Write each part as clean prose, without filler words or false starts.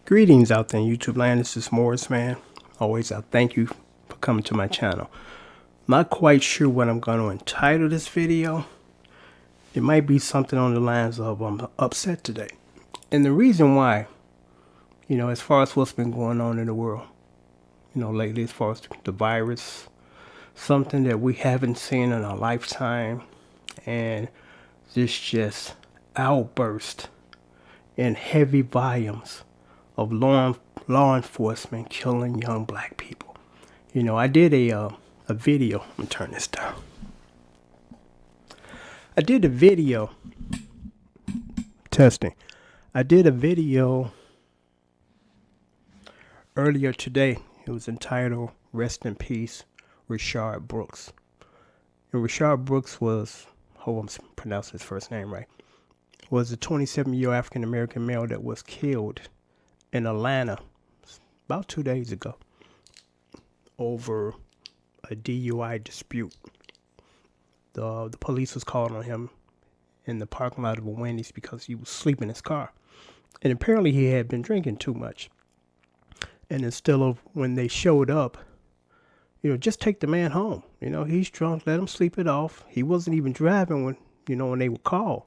Greetings out there in YouTube land. This is Morris, man. Always, I thank you for coming to my channel. Not quite sure what I'm going to entitle this video. It might be something on the lines of I'm upset today. And the reason why, as far as what's been going on in the world, lately, as far as the virus, something that we haven't seen in our lifetime, and this just outburst in heavy volumes of law enforcement killing young black people. I did a video. Let me turn this down. I did a video testing. I did a video earlier today. It was entitled "Rest in Peace, Rayshard Brooks." And Rayshard Brooks was, hope I'm pronouncing his first name right, was a 27-year-old African-American male that was killed in Atlanta about 2 days ago over a DUI dispute. The police was called on him in the parking lot of a Wendy's because he was asleep in his car. And apparently he had been drinking too much. And instead of, when they showed up, just take the man home. He's drunk, let him sleep it off. He wasn't even driving when they were called.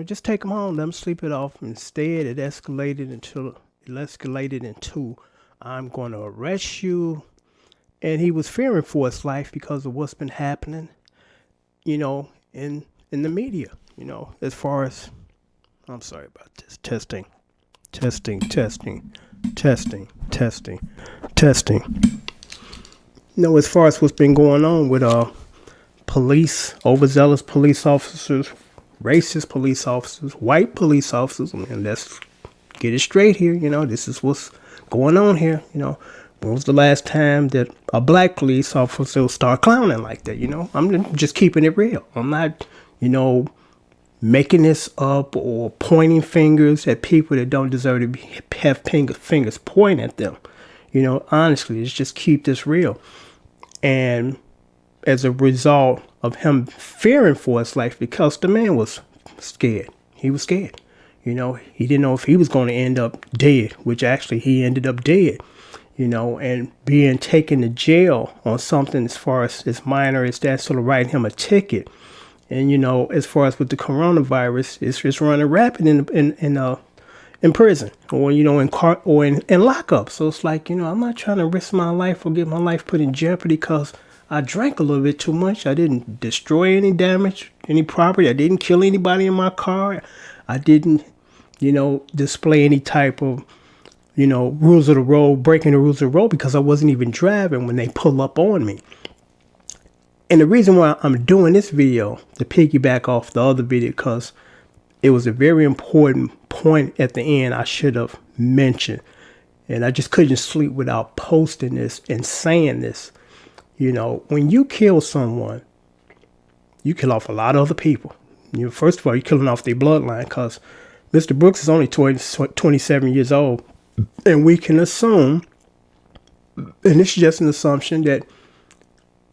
Just take him home, let him sleep it off. Instead, it escalated into, I'm going to arrest you. And he was fearing for his life because of what's been happening, in the media, as far as, I'm sorry about this, testing. As far as what's been going on with police, overzealous police officers, racist police officers, white police officers, and let's get it straight here. This is what's going on here. When was the last time that a black police officer will start clowning like that? I'm just keeping it real. I'm not, making this up or pointing fingers at people that don't deserve to have fingers point at them. Honestly, let's just keep this real. And as a result of him fearing for his life, because the man was scared. He was scared. He didn't know if he was going to end up dead, which actually he ended up dead, and being taken to jail on something as far as minor as that, sort of writing him a ticket. And, as far as with the coronavirus, it's just running rapid in prison or, in lockup. So it's like, I'm not trying to risk my life or get my life put in jeopardy because I drank a little bit too much. I didn't destroy any damage, any property. I didn't kill anybody in my car. I didn't, display any type of, rules of the road, breaking the rules of the road because I wasn't even driving when they pull up on me. And the reason why I'm doing this video to piggyback off the other video, because it was a very important point at the end I should have mentioned. And I just couldn't sleep without posting this and saying this. When you kill someone, you kill off a lot of other people. First of all, you're killing off their bloodline because Mr. Brooks is only 27 years old. And we can assume, and it's just an assumption, that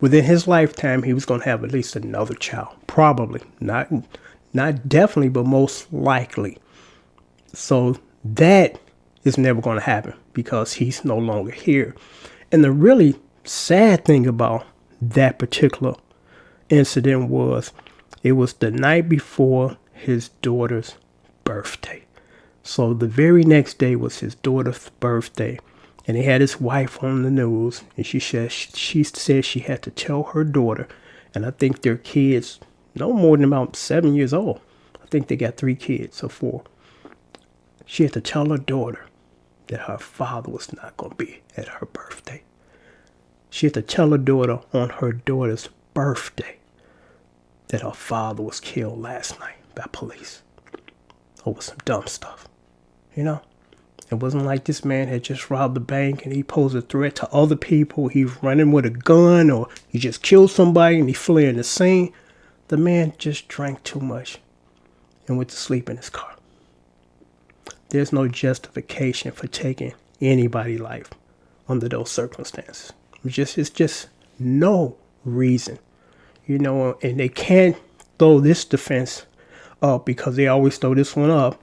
within his lifetime, he was going to have at least another child. Probably. Not definitely, but most likely. So that is never going to happen because he's no longer here. And the really sad thing about that particular incident was it was the night before his daughter's birthday. So the very next day was his daughter's birthday. And he had his wife on the news, and she said she had to tell her daughter, and I think their kids no more than about 7 years old. I think they got 3 kids or 4. She had to tell her daughter that her father was not going to be at her birthday. She had to tell her daughter on her daughter's birthday that her father was killed last night by police over some dumb stuff. It wasn't like this man had just robbed the bank and he posed a threat to other people. He's running with a gun or he just killed somebody and he fleeing the scene. The man just drank too much and went to sleep in his car. There's no justification for taking anybody's life under those circumstances. It's just no reason, and they can't throw this defense up because they always throw this one up.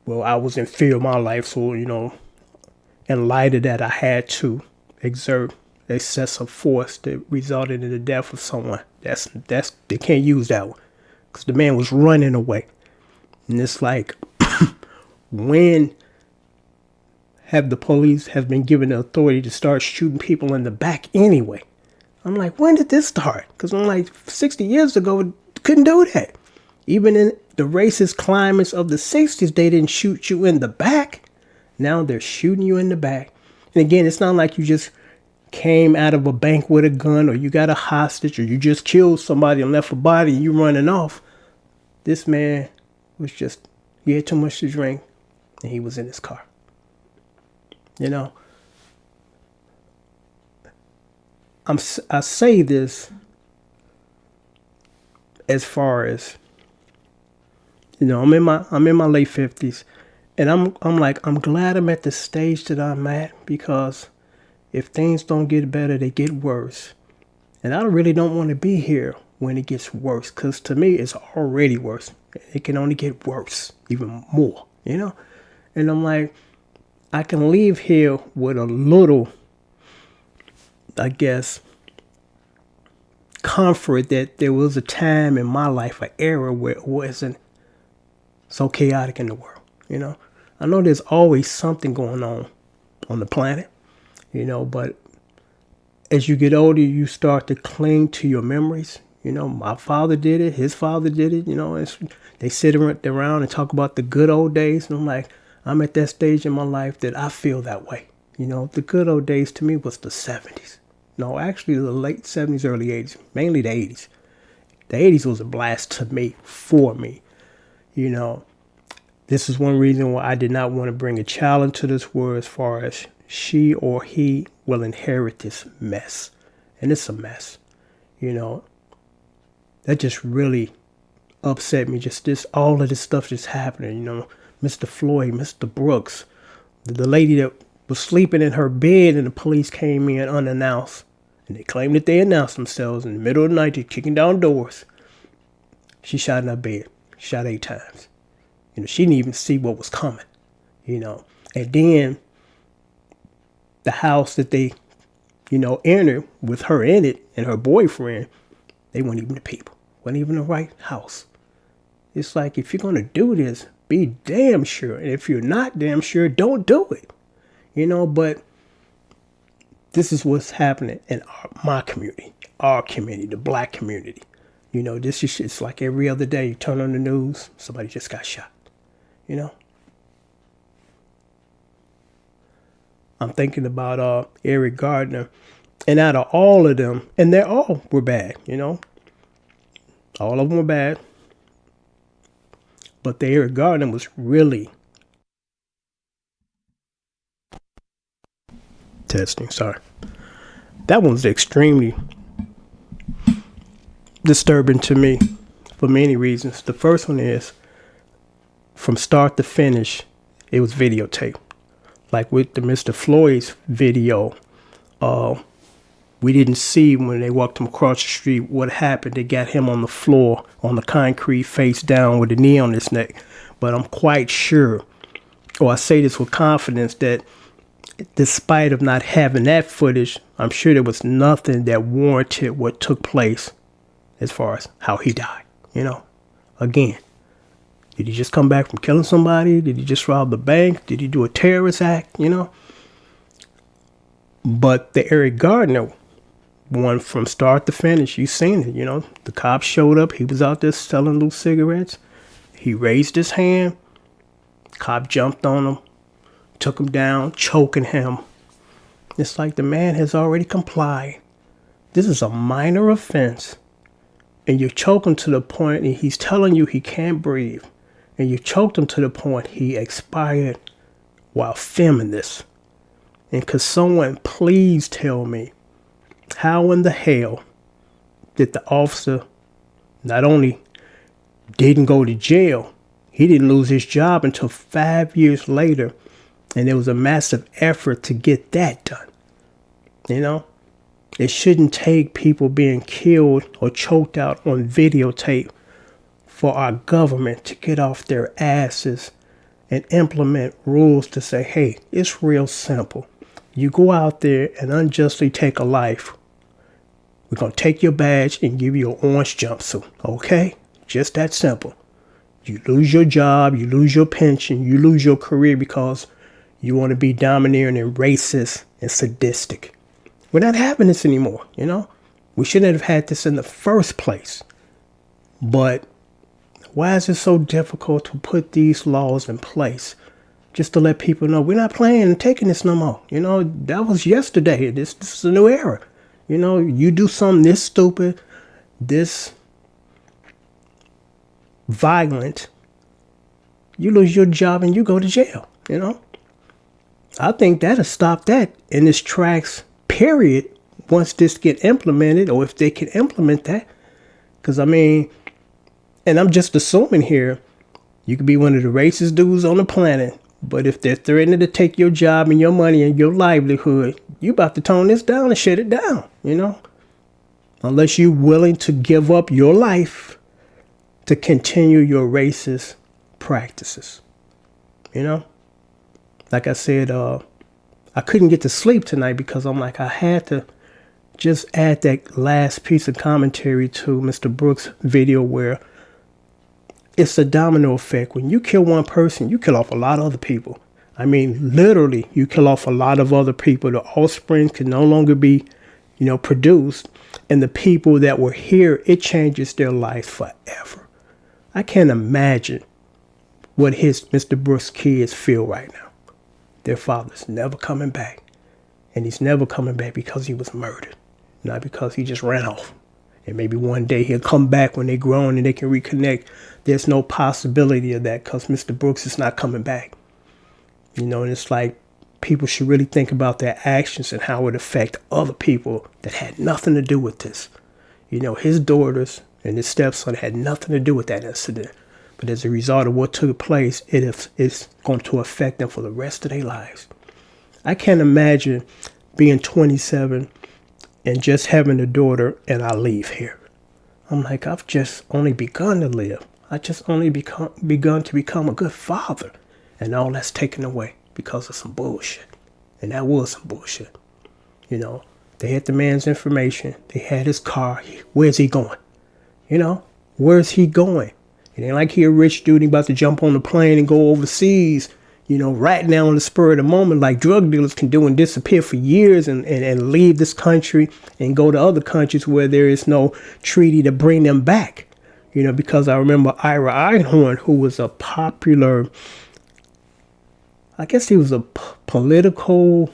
well, I was in fear of my life, so, in light of that, I had to exert excessive force that resulted in the death of someone. That's they can't use that one because the man was running away. And it's like, when have the police have been given the authority to start shooting people in the back anyway? I'm like, when did this start? Because I'm like, 60 years ago, couldn't do that. Even in the racist climates of the 60s, they didn't shoot you in the back. Now they're shooting you in the back. And again, it's not like you just came out of a bank with a gun, or you got a hostage, or you just killed somebody and left a body and you running off. This man was just, he had too much to drink and he was in his car. I say this as far as, I'm in my late 50s, and I'm glad I'm at the stage that I'm at, because if things don't get better, they get worse. And I really don't want to be here when it gets worse, because to me, it's already worse. It can only get worse, even more, And I'm like, I can leave here with a little, I guess, comfort that there was a time in my life, an era where it wasn't so chaotic in the world. I know there's always something going on the planet, but as you get older, you start to cling to your memories. My father did it, his father did it, they sit around and talk about the good old days. And I'm like, I'm at that stage in my life that I feel that way. The good old days to me was the 70s. No, actually the late 70s, early 80s, mainly the 80s. The 80s was a blast to me, for me. This is one reason why I did not want to bring a child into this world, as far as she or he will inherit this mess. And it's a mess. That just really upset me. All of this stuff just happening, Mr. Floyd, Mr. Brooks, the lady that was sleeping in her bed and the police came in unannounced. And they claimed that they announced themselves in the middle of the night. They're kicking down doors. She shot in her bed. Shot 8 times. She didn't even see what was coming. And then the house that they, entered with her in it and her boyfriend, they weren't even the people. Wasn't even the right house. It's like, if you're going to do this, be damn sure. And if you're not damn sure, don't do it. But this is what's happening in my community, our community, the black community. This is, it's like every other day you turn on the news, somebody just got shot. I'm thinking about Eric Gardner, and out of all of them, and they all were bad, all of them were bad, but the Eric Gardner was really testing. Sorry, that one was extremely disturbing to me for many reasons. The first one is, from start to finish, it was videotaped. Like with the Mr. Floyd's video, we didn't see when they walked him across the street what happened. They got him on the floor, on the concrete, face down with a knee on his neck. But I'm quite sure, or I say this with confidence, that despite of not having that footage, I'm sure there was nothing that warranted what took place as far as how he died. Again, did he just come back from killing somebody? Did he just rob the bank? Did he do a terrorist act? But the Eric Gardner one, from start to finish, you seen it. The cops showed up. He was out there selling loose cigarettes. He raised his hand. Cop jumped on him, took him down, choking him. It's like the man has already complied. This is a minor offense. And you choke him to the point, and he's telling you he can't breathe. And you choked him to the point he expired while filming this. And could someone please tell me, how in the hell did the officer not only didn't go to jail, he didn't lose his job until 5 years later. And there was a massive effort to get that done. It shouldn't take people being killed or choked out on videotape for our government to get off their asses and implement rules to say, hey, it's real simple. You go out there and unjustly take a life, we're going to take your badge and give you an orange jumpsuit. Okay? Just that simple. You lose your job, you lose your pension, you lose your career because you want to be domineering and racist and sadistic. We're not having this anymore, you know? We shouldn't have had this in the first place. But why is it so difficult to put these laws in place just to let people know we're not playing and taking this no more? You know, that was yesterday. This is a new era. You know, you do something this stupid, this violent, you lose your job and you go to jail, you know? I think that'll stop that in its tracks, period, once this get implemented, or if they can implement that. Because, I mean, and I'm just assuming here, you could be one of the racist dudes on the planet, but if they're threatening to take your job and your money and your livelihood, you about to tone this down and shut it down, you know? Unless you're willing to give up your life to continue your racist practices, you know? Like I said, I couldn't get to sleep tonight because I'm like, I had to just add that last piece of commentary to Mr. Brooks' video where it's a domino effect. When you kill one person, you kill off a lot of other people. I mean, literally, you kill off a lot of other people. The offspring can no longer be, you know, produced. And the people that were here, it changes their lives forever. I can't imagine what Mr. Brooks' kids feel right now. Their father's never coming back. And he's never coming back because he was murdered, not because he just ran off. And maybe one day he'll come back when they're grown and they can reconnect. There's no possibility of that because Mr. Brooks is not coming back. You know, and it's like people should really think about their actions and how it affect other people that had nothing to do with this. You know, his daughters and his stepson had nothing to do with that incident. But as a result of what took place, it's going to affect them for the rest of their lives. I can't imagine being 27 and just having a daughter and I leave here. I'm like, I've just only begun to live. I just only begun to become a good father. And all that's taken away because of some bullshit. And that was some bullshit. You know, they had the man's information. They had his car. Where's he going? You know, where's he going? It ain't like he a rich dude, he about to jump on the plane and go overseas, you know, right now on the spur of the moment, like drug dealers can do and disappear for years and leave this country and go to other countries where there is no treaty to bring them back. You know, because I remember Ira Einhorn, who was a popular, I guess he was a political,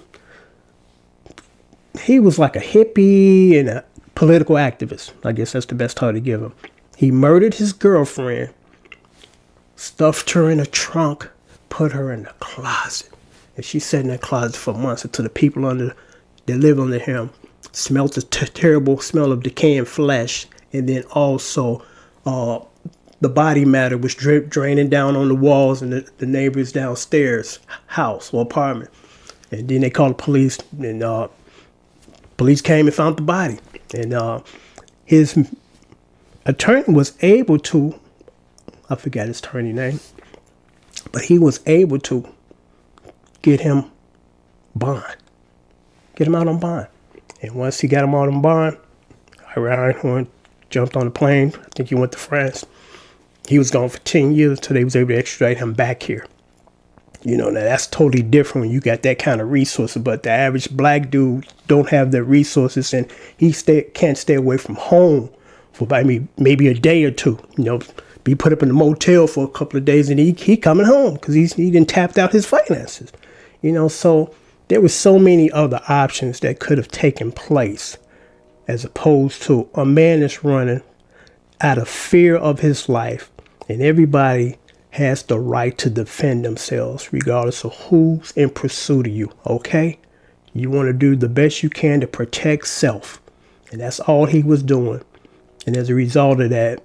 he was like a hippie and a political activist. I guess that's the best title to give him. He murdered his girlfriend, stuffed her in a trunk, put her in the closet. And she sat in that closet for months until the people that live under him smelled the terrible smell of decaying flesh. And then also the body matter was draining down on the walls in the neighbor's downstairs house or apartment. And then they called the police, and police came and found the body. And his attorney was able to, I forgot his attorney name, but he was able to get him bond, get him out on bond. And once he got him out on bond, Einhorn jumped on the plane. I think he went to France. He was gone for 10 years until they was able to extradite him back here. You know, now that's totally different when you got that kind of resources, but the average black dude don't have the resources, and he can't stay away from home for maybe a day or two, you know, be put up in a motel for a couple of days and he coming home because he done tapped out his finances, you know. So there were so many other options that could have taken place as opposed to a man that's running out of fear of his life, and everybody has the right to defend themselves regardless of who's in pursuit of you. Okay, you want to do the best you can to protect self, and that's all he was doing. And as a result of that,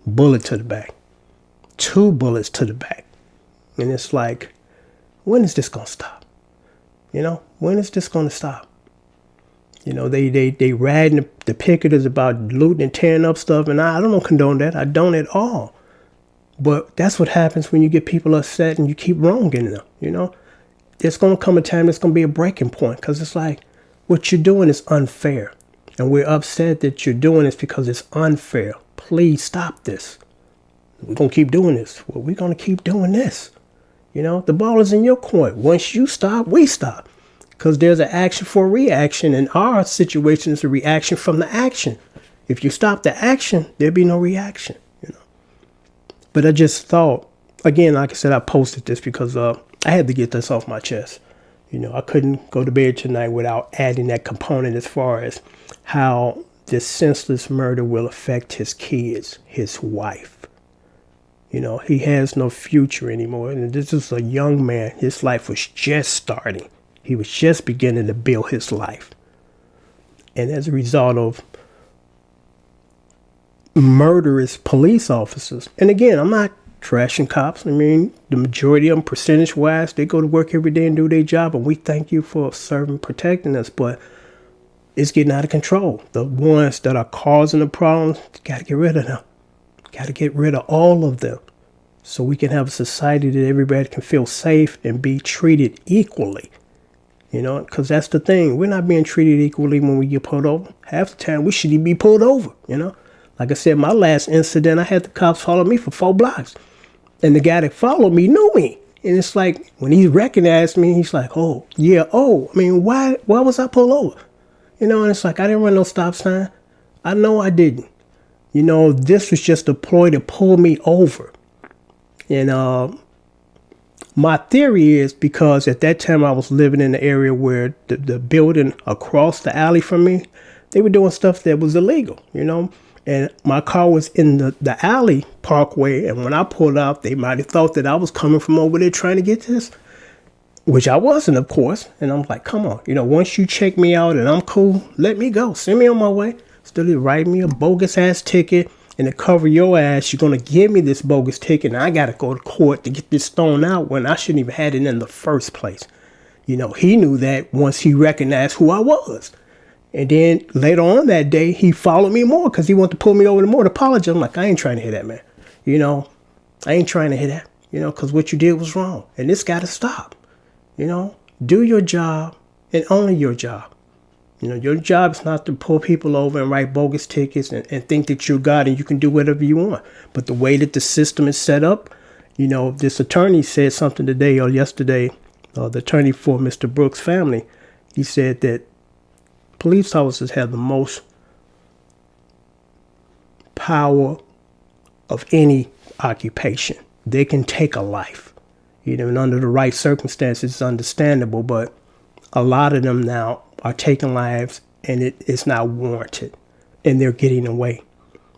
bullet to the back, 2 bullets to the back. And it's like, when is this going to stop? You know, when is this going to stop? You know, they riding the picketers about looting and tearing up stuff. And I don't condone that. I don't at all. But that's what happens when you get people upset and you keep wronging them, you know. There's going to come a time that's going to be a breaking point, because it's like what you're doing is unfair. And we're upset that you're doing this because it's unfair. Please stop this. We're going to keep doing this. Well, we're going to keep doing this. You know, the ball is in your court. Once you stop, we stop. Because there's an action for a reaction. And our situation is a reaction from the action. If you stop the action, there'd be no reaction, you know. But I just thought, again, like I said, I posted this because I had to get this off my chest. You know, I couldn't go to bed tonight without adding that component as far as how this senseless murder will affect his kids, his wife. You know, he has no future anymore. And this is a young man. His life was just starting. He was just beginning to build his life. And as a result of murderous police officers, and again, I'm not trashing cops. I mean, the majority of them, percentage-wise, they go to work every day and do their job, and we thank you for serving, protecting us. But it's getting out of control. The ones that are causing the problems, got to get rid of them. Got to get rid of all of them, so we can have a society that everybody can feel safe and be treated equally. You know, because that's the thing. We're not being treated equally when we get pulled over. Half the time, we shouldn't be pulled over, you know. Like I said, my last incident, I had the cops follow me for 4 blocks. And the guy that followed me knew me. And it's like, when he recognized me, he's like, oh, yeah, oh, I mean, why was I pulled over? You know, and it's like, I didn't run no stop sign. I know I didn't. You know, this was just a ploy to pull me over. And my theory is because at that time I was living in the area where the building across the alley from me, they were doing stuff that was illegal, you know. And my car was in the alley parkway. And when I pulled out, they might have thought that I was coming from over there trying to get this, which I wasn't, of course. And I'm like, come on, you know, once you check me out and I'm cool, let me go. Send me on my way. Still write me a bogus ass ticket, and to cover your ass, you're going to give me this bogus ticket, and I got to go to court to get this thrown out when I shouldn't even had it in the first place. You know, he knew that once he recognized who I was. And then later on that day, he followed me more because he wanted to pull me over to more to apologize. I'm like, I ain't trying to hear that, man. You know, I ain't trying to hear that, you know, because what you did was wrong. And this got to stop. You know, do your job and only your job. You know, your job is not to pull people over and write bogus tickets and think that you're God and you can do whatever you want. But the way that the system is set up, you know, this attorney said something today or yesterday, the attorney for Mr. Brooks' family, he said that police officers have the most power of any occupation. They can take a life. You know, and under the right circumstances, it's understandable, but a lot of them now are taking lives and it's not warranted and they're getting away.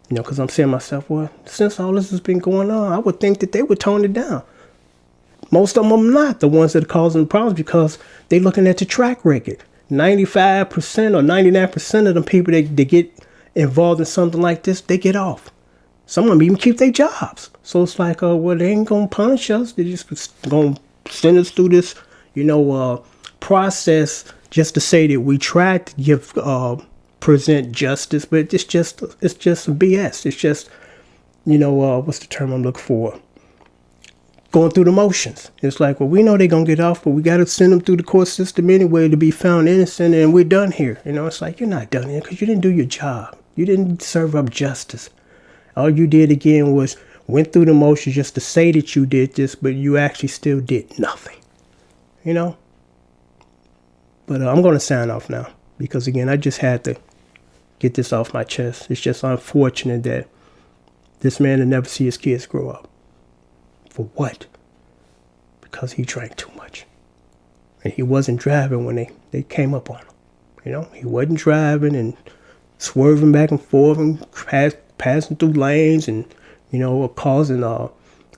You know, because I'm saying to myself, well, since all this has been going on, I would think that they would tone it down. Most of them are not the ones that are causing problems because they're looking at the track record. 95% or 99% of the people that get involved in something like this, they get off. Some of them even keep their jobs. So it's like, well, they ain't going to punish us. They're just going to send us through this, you know, process just to say that we tried to give present justice, but it's just BS. It's just, you know, what's the term I'm looking for? Going through the motions. It's like, well, we know they're gonna get off, but we got to send them through the court system anyway to be found innocent, and we're done here. You know, it's like, you're not done here because you didn't do your job. You didn't serve up justice. All you did again was went through the motions just to say that you did this, but you actually still did nothing. You know. But I'm going to sign off now because, again, I just had to get this off my chest. It's just unfortunate that this man will never see his kids grow up. For what? Because he drank too much. And he wasn't driving when they came up on him. You know, he wasn't driving and swerving back and forth and passing through lanes and, you know, causing,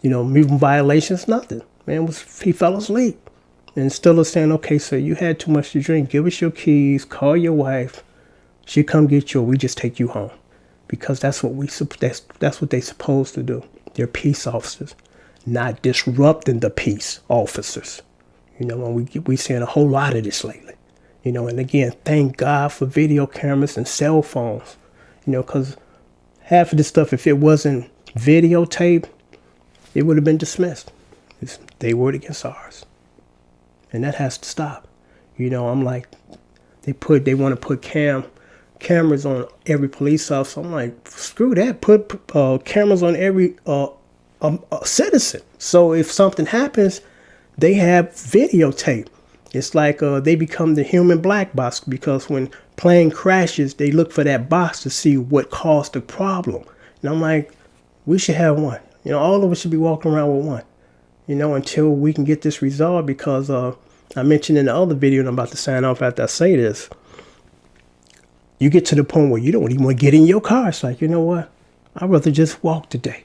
you know, moving violations, nothing. Man, he fell asleep. And still is saying, okay, sir, you had too much to drink. Give us your keys. Call your wife. She'll come get you, or we just take you home. Because that's what that's what they're supposed to do. They're peace officers, not disrupting the peace officers. You know, and we seeing a whole lot of this lately. You know, and again, thank God for video cameras and cell phones. You know, because half of this stuff, if it wasn't videotaped, it would have been dismissed. They were against ours. And that has to stop. I'm like, they want to put cameras on every police officer. I'm like, screw that. Put cameras on every citizen. So if something happens, they have videotape. It's like they become the human black box, because when plane crashes, they look for that box to see what caused the problem. And I'm like, we should have one. All of us should be walking around with one, until we can get this resolved, because I mentioned in the other video, and I'm about to sign off after I say this, you get to the point where you don't even want to get in your car. It's like, you know what? I'd rather just walk today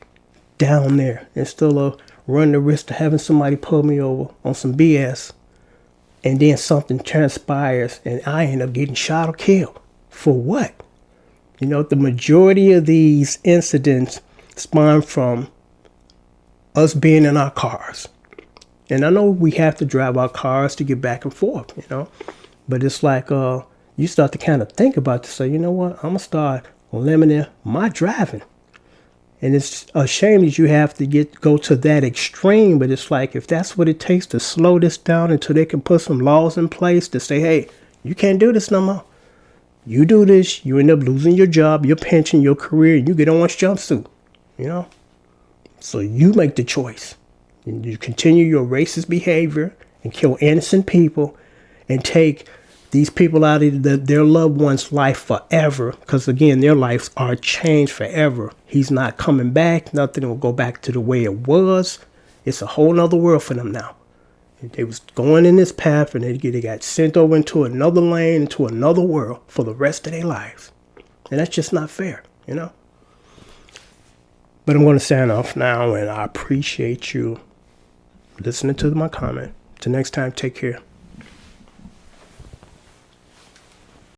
down there instead of run the risk of having somebody pull me over on some BS, and then something transpires and I end up getting shot or killed. For what? The majority of these incidents spawn from us being in our cars. And I know we have to drive our cars to get back and forth, but it's like you start to kind of think about this. Say, you know what? I'm going to start limiting my driving. And it's a shame that you have to go to that extreme, but it's like, if that's what it takes to slow this down until they can put some laws in place to say, hey, you can't do this no more. You do this, you end up losing your job, your pension, your career, and you get on one jumpsuit, So you make the choice. And you continue your racist behavior and kill innocent people and take these people out of their loved one's life forever, because again, their lives are changed forever. He's not coming back. Nothing will go back to the way it was. It's a whole nother world for them now. And they was going in this path, and they got sent over into another lane, into another world for the rest of their lives. And that's just not fair, But I'm going to sign off now, and I appreciate you listening to my comment. Till next time, take care.